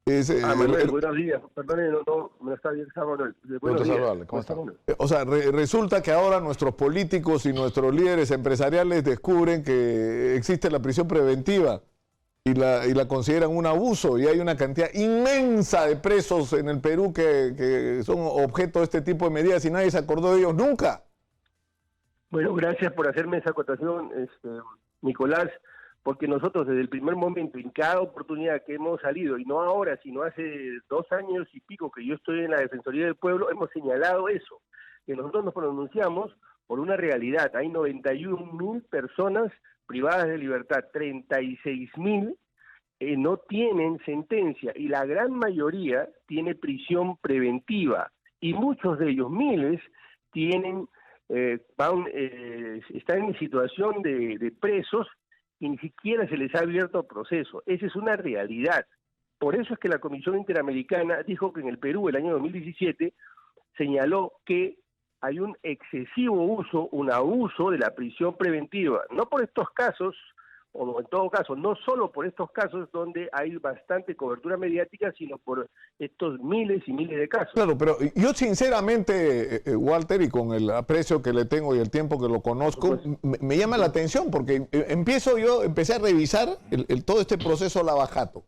Speaker 2: es...
Speaker 9: Manuel, buenos días. Perdone, no me está bien, Manuel. Buenos días.
Speaker 2: ¿Cómo está? O sea, resulta que ahora nuestros políticos y nuestros líderes empresariales descubren que existe la prisión preventiva y la consideran un abuso, y hay una cantidad inmensa de presos en el Perú que son objeto de este tipo de medidas y nadie se acordó de ellos nunca.
Speaker 9: Bueno, gracias por hacerme esa acotación, Nicolás, porque nosotros desde el primer momento, en cada oportunidad que hemos salido, y no ahora, sino hace 2 años y pico que yo estoy en la Defensoría del Pueblo, hemos señalado eso, que nosotros nos pronunciamos por una realidad. Hay 91.000 personas privadas de libertad, 36.000 no tienen sentencia, y la gran mayoría tiene prisión preventiva, y muchos de ellos, miles, tienen están en situación de presos y ni siquiera se les ha abierto proceso. Esa es una realidad. Por eso es que la Comisión Interamericana dijo que en el Perú, el año 2017, señaló que hay un excesivo uso, un abuso de la prisión preventiva, no por estos casos, o en todo caso, no solo por estos casos donde hay bastante cobertura mediática, sino por estos miles y miles de casos.
Speaker 2: Claro, pero yo sinceramente, Walter, y con el aprecio que le tengo y el tiempo que lo conozco, me llama la atención, porque empecé a revisar todo este proceso lavajato.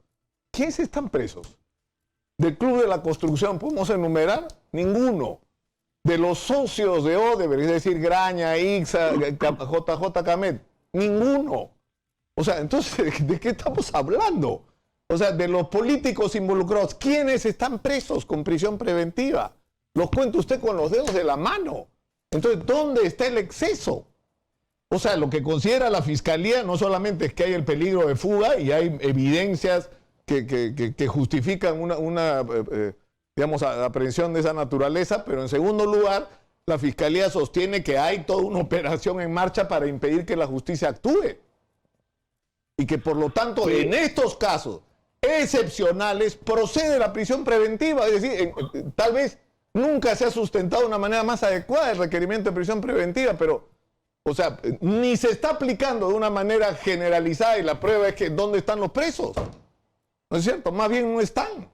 Speaker 2: ¿Quiénes están presos? ¿Del Club de la Construcción podemos enumerar? Ninguno. De los socios de Odebrecht, es decir, Graña, Ixa, JJ Camet, ninguno. O sea, entonces, ¿de qué estamos hablando? O sea, de los políticos involucrados, ¿quiénes están presos con prisión preventiva? Los cuenta usted con los dedos de la mano. Entonces, ¿dónde está el exceso? O sea, lo que considera la Fiscalía no solamente es que hay el peligro de fuga y hay evidencias que justifican una digamos, aprehensión de esa naturaleza, pero en segundo lugar, la Fiscalía sostiene que hay toda una operación en marcha para impedir que la justicia actúe. Y que por lo tanto, en estos casos excepcionales, procede la prisión preventiva. Es decir, tal vez nunca se ha sustentado de una manera más adecuada el requerimiento de prisión preventiva, pero, o sea, ni se está aplicando de una manera generalizada, y la prueba es que ¿dónde están los presos? ¿No es cierto? Más bien no están.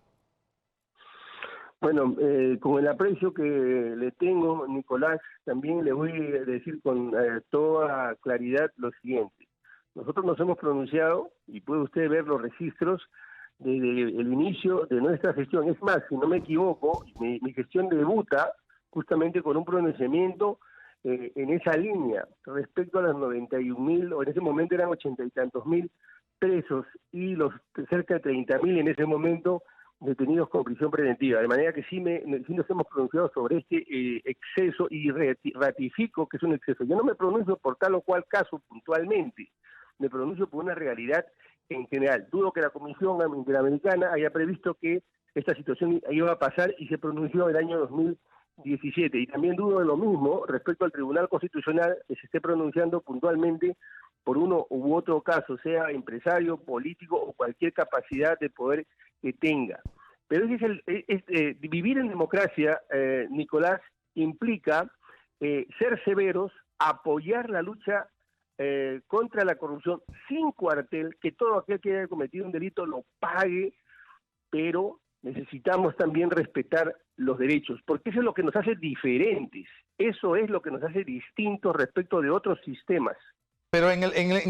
Speaker 9: Bueno, con el aprecio que le tengo, Nicolás, también le voy a decir con toda claridad lo siguiente. Nosotros nos hemos pronunciado, y puede usted ver los registros, desde el inicio de nuestra gestión. Es más, si no me equivoco, mi gestión debuta justamente con un pronunciamiento en esa línea, respecto a las 91.000, o en ese momento eran 80 y tantos mil presos, y los cerca de 30.000 en ese momento detenidos con prisión preventiva. De manera que sí nos hemos pronunciado sobre este exceso, y ratifico que es un exceso. Yo no me pronuncio por tal o cual caso puntualmente, me pronuncio por una realidad en general. Dudo que la Comisión Interamericana haya previsto que esta situación iba a pasar, y se pronunció el año 2017 17. Y también dudo de lo mismo respecto al Tribunal Constitucional que se esté pronunciando puntualmente por uno u otro caso, sea empresario, político o cualquier capacidad de poder que tenga. Pero vivir en democracia, Nicolás, implica ser severos, apoyar la lucha contra la corrupción sin cuartel, que todo aquel que haya cometido un delito lo pague, pero necesitamos también respetar los derechos, porque eso es lo que nos hace diferentes, eso es lo que nos hace distintos respecto de otros sistemas.
Speaker 3: Pero en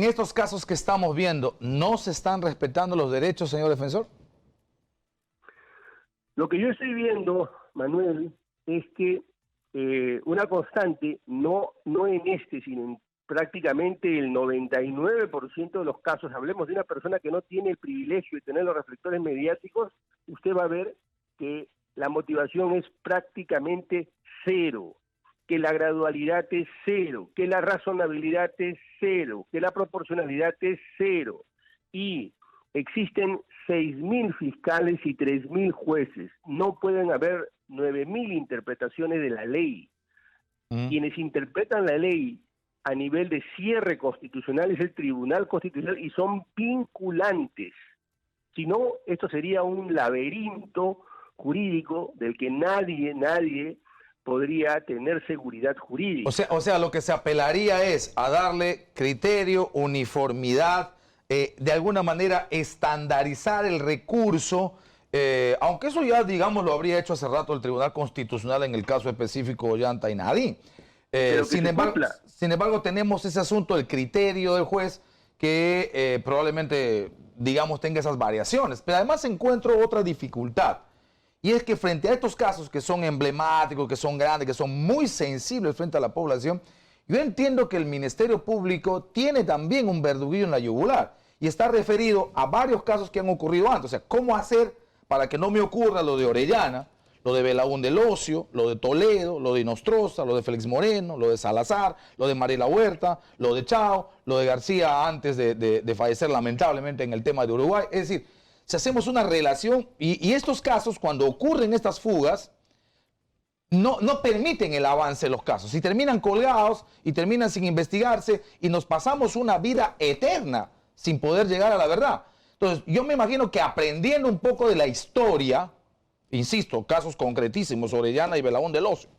Speaker 3: estos casos que estamos viendo, ¿no se están respetando los derechos, señor defensor?
Speaker 9: Lo que yo estoy viendo, Manuel, es que una constante, no en este, sino en prácticamente el 99% de los casos, hablemos de una persona que no tiene el privilegio de tener los reflectores mediáticos, usted va a ver que la motivación es prácticamente cero, que la gradualidad es cero, que la razonabilidad es cero, que la proporcionalidad es cero. Y existen 6.000 fiscales y 3.000 jueces. No pueden haber 9.000 interpretaciones de la ley. Quienes interpretan la ley a nivel de cierre constitucional es el Tribunal Constitucional y son vinculantes. Si no, esto sería un laberinto jurídico del que nadie podría tener seguridad jurídica.
Speaker 3: O sea, lo que se apelaría es a darle criterio, uniformidad, de alguna manera estandarizar el recurso, aunque eso ya, digamos, lo habría hecho hace rato el Tribunal Constitucional en el caso específico Ollanta y Nadine. Sin embargo, tenemos ese asunto del criterio del juez que probablemente, digamos, tenga esas variaciones. Pero además encuentro otra dificultad. Y es que frente a estos casos que son emblemáticos, que son grandes, que son muy sensibles frente a la población, yo entiendo que el Ministerio Público tiene también un verduguillo en la yugular y está referido a varios casos que han ocurrido antes. O sea, ¿cómo hacer para que no me ocurra lo de Orellana, lo de Belaún del Ocio, lo de Toledo, lo de Nostroza, lo de Félix Moreno, lo de Salazar, lo de Mariela Huerta, lo de Chao, lo de García antes de fallecer lamentablemente en el tema de Uruguay? Es decir, si hacemos una relación, y estos casos, cuando ocurren estas fugas, no permiten el avance de los casos, y terminan colgados, y terminan sin investigarse, y nos pasamos una vida eterna sin poder llegar a la verdad. Entonces, yo me imagino que aprendiendo un poco de la historia, insisto, casos concretísimos, Orellana y Belaún del Ocio,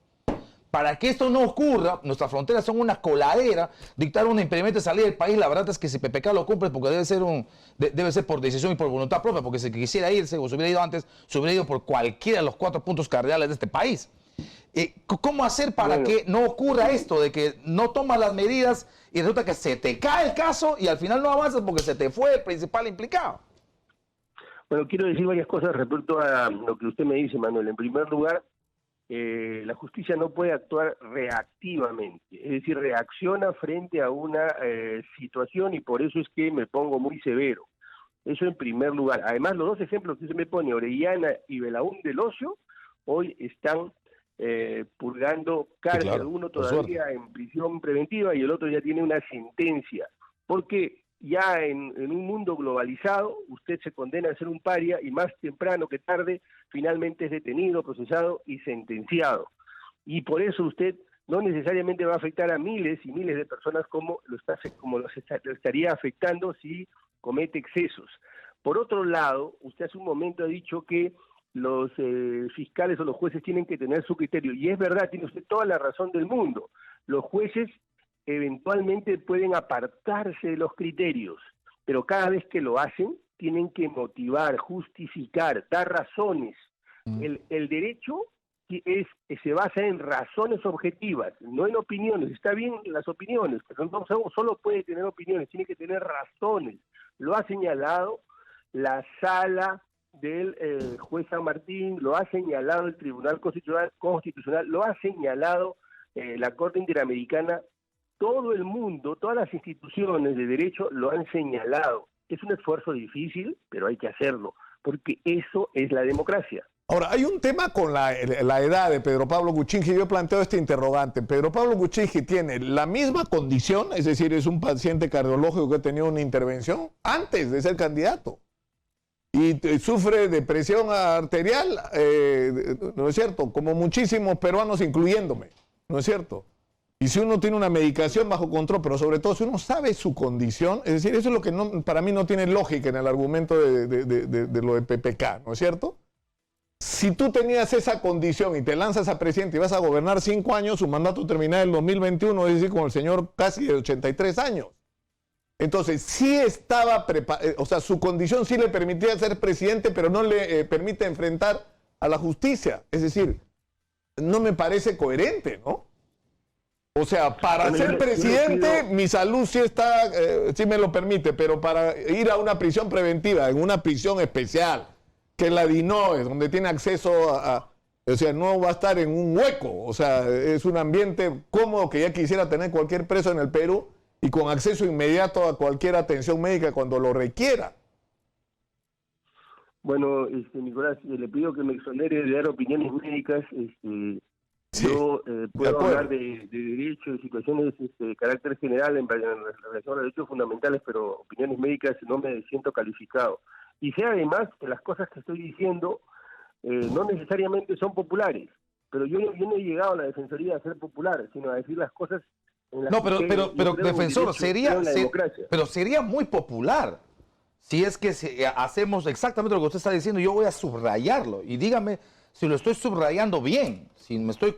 Speaker 3: para que esto no ocurra, nuestras fronteras son una coladera, dictar un impedimento de salida del país, la verdad es que si PPK lo cumple, porque debe ser por decisión y por voluntad propia, porque si quisiera irse o se hubiera ido antes, se hubiera ido por cualquiera de los 4 puntos cardinales de este país. ¿Cómo hacer para que no ocurra esto, de que no tomas las medidas y resulta que se te cae el caso y al final no avanzas porque se te fue el principal implicado?
Speaker 9: Bueno, quiero decir varias cosas respecto a lo que usted me dice, Manuel. En primer lugar, la justicia no puede actuar reactivamente, es decir, reacciona frente a una situación y por eso es que me pongo muy severo. Eso en primer lugar. Además, los dos ejemplos que se me pone, Orellana y Belaún del Ocio, hoy están purgando cárcel, sí, claro, uno todavía en prisión preventiva y el otro ya tiene una sentencia, porque ya en un mundo globalizado usted se condena a ser un paria y más temprano que tarde finalmente es detenido, procesado y sentenciado. Y por eso usted no necesariamente va a afectar a miles y miles de personas como lo estaría afectando si comete excesos. Por otro lado, usted hace un momento ha dicho que los fiscales o los jueces tienen que tener su criterio, y es verdad, tiene usted toda la razón del mundo. Los jueces eventualmente pueden apartarse de los criterios, pero cada vez que lo hacen, tienen que motivar, justificar, dar razones. El derecho se basa en razones objetivas, no en opiniones. Está bien las opiniones, pero no solo puede tener opiniones, tiene que tener razones. Lo ha señalado la sala del juez San Martín, lo ha señalado el Tribunal Constitucional, lo ha señalado la Corte Interamericana. Todo el mundo, todas las instituciones de derecho lo han señalado. Es un esfuerzo difícil, pero hay que hacerlo, porque eso es la democracia.
Speaker 2: Ahora, hay un tema con la edad de Pedro Pablo Kuczynski. Yo planteo este interrogante. ¿Pedro Pablo Kuczynski tiene la misma condición? Es decir, es un paciente cardiológico que ha tenido una intervención antes de ser candidato. y sufre de presión arterial, ¿no es cierto? Como muchísimos peruanos, incluyéndome, ¿no es cierto? Y si uno tiene una medicación bajo control, pero sobre todo si uno sabe su condición, es decir, eso es lo que para mí no tiene lógica en el argumento de lo de PPK, ¿no es cierto? Si tú tenías esa condición y te lanzas a presidente y vas a gobernar 5 años, su mandato termina en el 2021, es decir, con el señor casi de 83 años. Entonces, sí estaba preparado, o sea, su condición sí le permitía ser presidente, pero no le permite enfrentar a la justicia. Es decir, no me parece coherente, ¿no? O sea, para ser presidente, mi salud sí está, sí me lo permite, pero para ir a una prisión preventiva, en una prisión especial, que es la DINOES, donde tiene acceso o sea, no va a estar en un hueco, o sea, es un ambiente cómodo que ya quisiera tener cualquier preso en el Perú y con acceso inmediato a cualquier atención médica cuando lo requiera.
Speaker 9: Bueno, Nicolás, le pido que me exonere de dar opiniones médicas. Sí, yo puedo hablar de derecho, de situaciones de carácter general en relación a los derechos fundamentales, pero opiniones médicas no me siento calificado. Y sé además que las cosas que estoy diciendo no necesariamente son populares, pero yo no he llegado a la Defensoría a ser popular, sino a decir las cosas en las
Speaker 3: pero defensor, sería muy popular si es que hacemos exactamente lo que usted está diciendo. Yo voy a subrayarlo y dígame si lo estoy subrayando bien. Si me estoy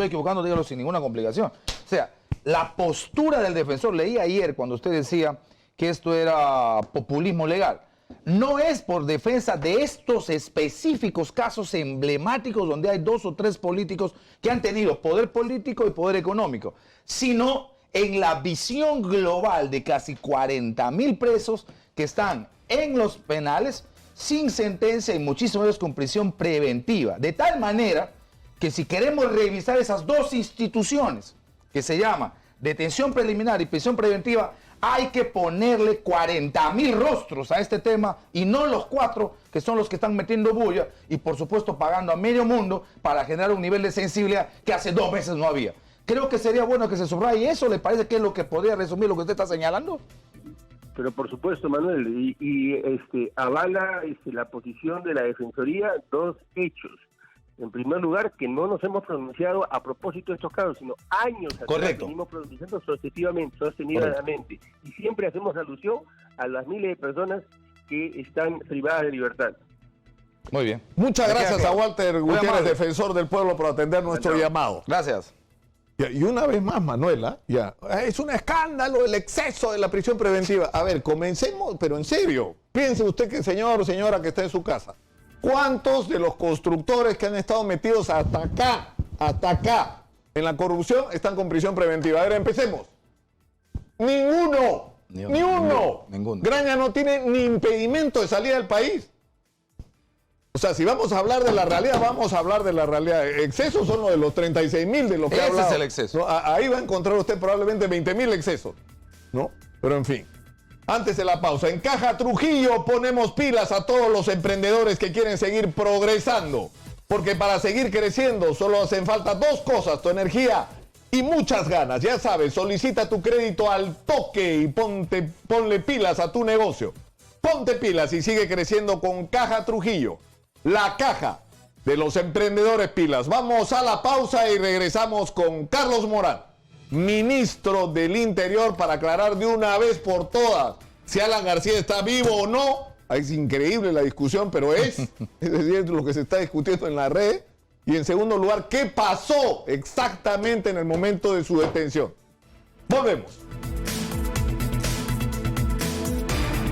Speaker 3: equivocando, dígalo sin ninguna complicación. O sea, la postura del defensor, leí ayer cuando usted decía que esto era populismo legal. No es por defensa de estos específicos casos emblemáticos donde hay 2 o 3 políticos que han tenido poder político y poder económico, sino en la visión global de casi 40.000 presos que están en los penales sin sentencia y muchísimos de ellos con prisión preventiva. De tal manera que si queremos revisar esas 2 instituciones, que se llama detención preliminar y prisión preventiva, hay que ponerle 40.000 rostros a este tema y no los 4 que son los que están metiendo bulla y por supuesto pagando a medio mundo para generar un nivel de sensibilidad que hace 2 meses no había. Creo que sería bueno que se subraye eso. ¿Le parece que es lo que podría resumir lo que usted está señalando?
Speaker 9: Pero por supuesto, Manuel, avala la posición de la Defensoría 2 hechos. En primer lugar, que no nos hemos pronunciado a propósito de estos casos, sino años atrás venimos pronunciando sostenidamente. Y siempre hacemos alusión a las miles de personas que están privadas de libertad.
Speaker 3: Muy bien.
Speaker 2: Muchas gracias a Walter Gutiérrez, defensor del pueblo, por atender nuestro llamado.
Speaker 3: Gracias.
Speaker 2: Y una vez más, Manuela, es un escándalo el exceso de la prisión preventiva. A ver, comencemos, pero en serio. Piense usted que señor o señora que está en su casa. ¿Cuántos de los constructores que han estado metidos hasta acá, en la corrupción, están con prisión preventiva? A ver, empecemos. Ninguno. Ni uno. Ninguno. Graña no tiene ni impedimento de salir del país. O sea, si vamos a hablar de la realidad, vamos a hablar de la realidad. Excesos son los de los 36.000 de los que he hablado.
Speaker 3: Ese es el exceso.
Speaker 2: ¿No? Ahí va a encontrar usted probablemente 20.000 excesos, ¿no? Pero en fin. Antes de la pausa, en Caja Trujillo ponemos pilas a todos los emprendedores que quieren seguir progresando. Porque para seguir creciendo solo hacen falta 2 cosas, tu energía y muchas ganas. Ya sabes, solicita tu crédito al toque y ponle pilas a tu negocio. Ponte pilas y sigue creciendo con Caja Trujillo. La caja de los emprendedores pilas. Vamos a la pausa y regresamos con Carlos Morán, ministro del Interior, para aclarar de una vez por todas si Alan García está vivo o no. Es increíble la discusión, pero es decir, lo que se está discutiendo en la red. Y en segundo lugar, ¿qué pasó exactamente en el momento de su detención? Volvemos.